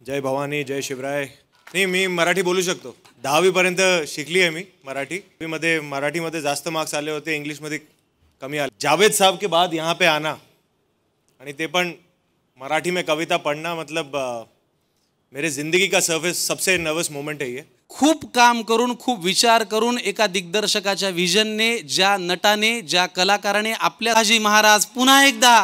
जय भवानी, जय शिवराय. नाही, मी मराठी बोलू शकतो. 10वी पर्यंत शिकली आहे मी मराठी. मराठीमध्ये जास्त मार्क्स आले होते, इंग्लिशमध्ये कमी आले. जावेद साहब के बाद यहाँ पे आना आणि ते पण मराठी में कविता पढ़ना, मतलब मेरे जिंदगी का सबसे नर्वस मोमेंट है ये. खूप काम करून, खूप विचार करून, एका दिग्दर्शकाच्या विजनने, ज्या नटाने, ज्या कलाकाराने आपल्या हाजी महाराज पुन्हा एकदा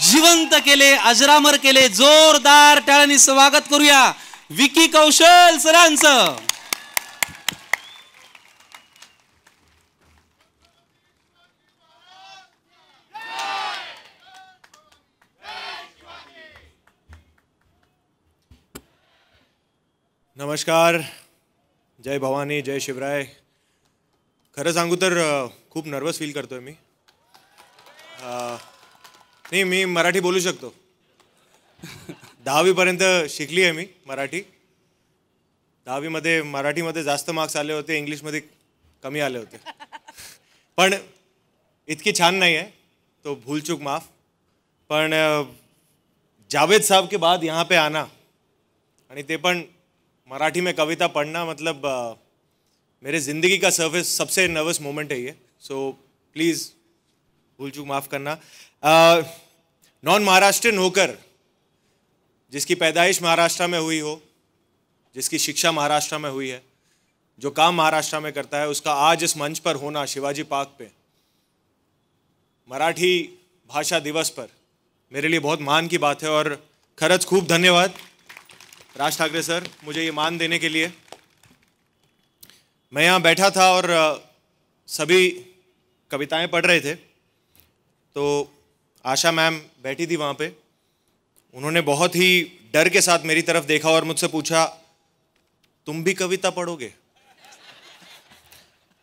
जिवंत केले, अजरामर केले. जोरदार टाळ्यांनी स्वागत करूया विकी कौशल सरांचं. नमस्कार, जय भवानी, जय शिवराय. खरं सांगू तर खूप नर्वस फील करतोय मी. नाही, मी मराठी बोलू शकतो. 10वी पर्यंत शिकली आहे मी मराठी. मराठीमध्ये जास्त मार्क्स आले होते, इंग्लिशमध्ये कमी आले होते. पण इतकी छान नाही आहे, तो भूल चूक माफ. पण जावेद साहब के बाद यहाँ पे आना आणि ते पण मराठी में कविता पढ़ना, मतलब मेरे ज़िंदगी का सबसे नर्वस मोमेंट है ये. सो प्लीज़ भूल चूक माफ़ करना. नॉन महाराष्ट्रियन होकर, जिसकी पैदाइश महाराष्ट्र में हुई हो, जिसकी शिक्षा महाराष्ट्र में हुई है, जो काम महाराष्ट्र में करता है, उसका आज इस मंच पर होना शिवाजी पार्क पे मराठी भाषा दिवस पर मेरे लिए बहुत मान की बात है. और खरच खूब धन्यवाद राज ठाकरे सर, मुझे ये मान देने के लिए. मैं यहाँ बैठा था और सभी कविताएं पढ़ रहे थे, तो आशा मैम बैठी थी वहाँ पे. उन्होंने बहुत ही डर के साथ मेरी तरफ देखा और मुझसे पूछा, तुम भी कविता पढ़ोगे?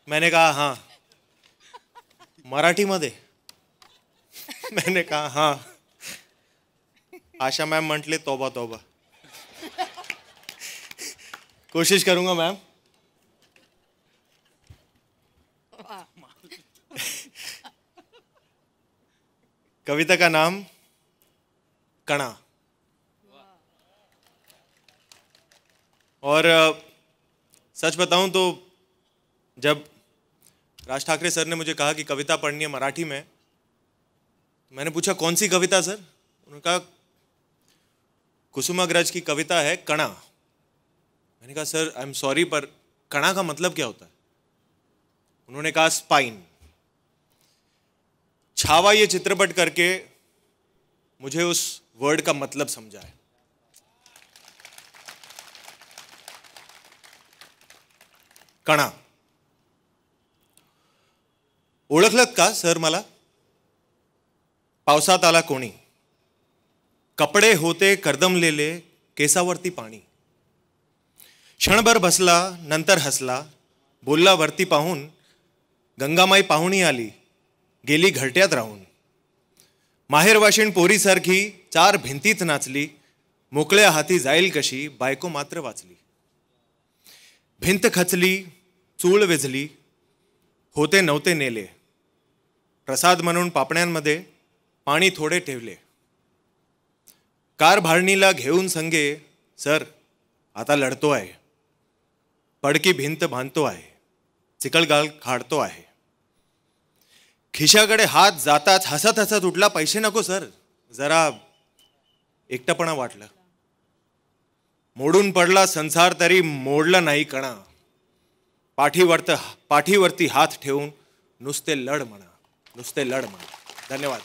मैंने कहा हाँ. मराठी मध्ये? मैंने कहा हाँ. आशा मैम म्हटले तौबा तौबा. कोशिश करूंगा मैम. कविता का नाम कणा. और सच बताऊं तो जब राज ठाकरे सर ने मुझे कहा कि कविता पढ़नी है मराठी में, मैंने पूछा कौन सी कविता सर? उन्होंने कहा कुसुमाग्रज की कविता है कणा. मैंने कहा सर आई एम सॉरी, पर कणा का मतलब क्या होता है? उन्होंने कहा स्पाइन. छावा ये चित्रपट करके मुझे उस वर्ड का मतलब समझा है. कणा. ओळखलत का सर मला? पावसात आला कोणी, कपडे होते कर्दमलेले, केसावरती पाणी. क्षणभर बसला, नंतर हसला, बोलला वरती पाहून, गंगामाई पाहुणी आली, गेली घरट्यात राहून. माहेरवाशीण पोरीसारखी 4 भिंतीत नाचली, मोकळ्या हाती जाईल कशी, बायको मात्र वाचली. भिंत खचली, चूळ वेझली, होते नव्हते नेले, प्रसाद म्हणून पापण्यांमध्ये पाणी थोडे ठेवले. कार भाडणीला घेऊन संगे, सर आता लढतो आहे, पडकी भिंत बांधतो आहे, चिकलगाल खाडतो आहे. खिशाकडे हात जाताच हसत हसत उठला, पैसे नको सर, जरा एकटपणा वाटलं. मोडून पडला संसार तरी मोडला नाही कणा, पाठीवरती हात ठेवून नुसते लढ म्हणा, नुसते लढ म्हणा. धन्यवाद.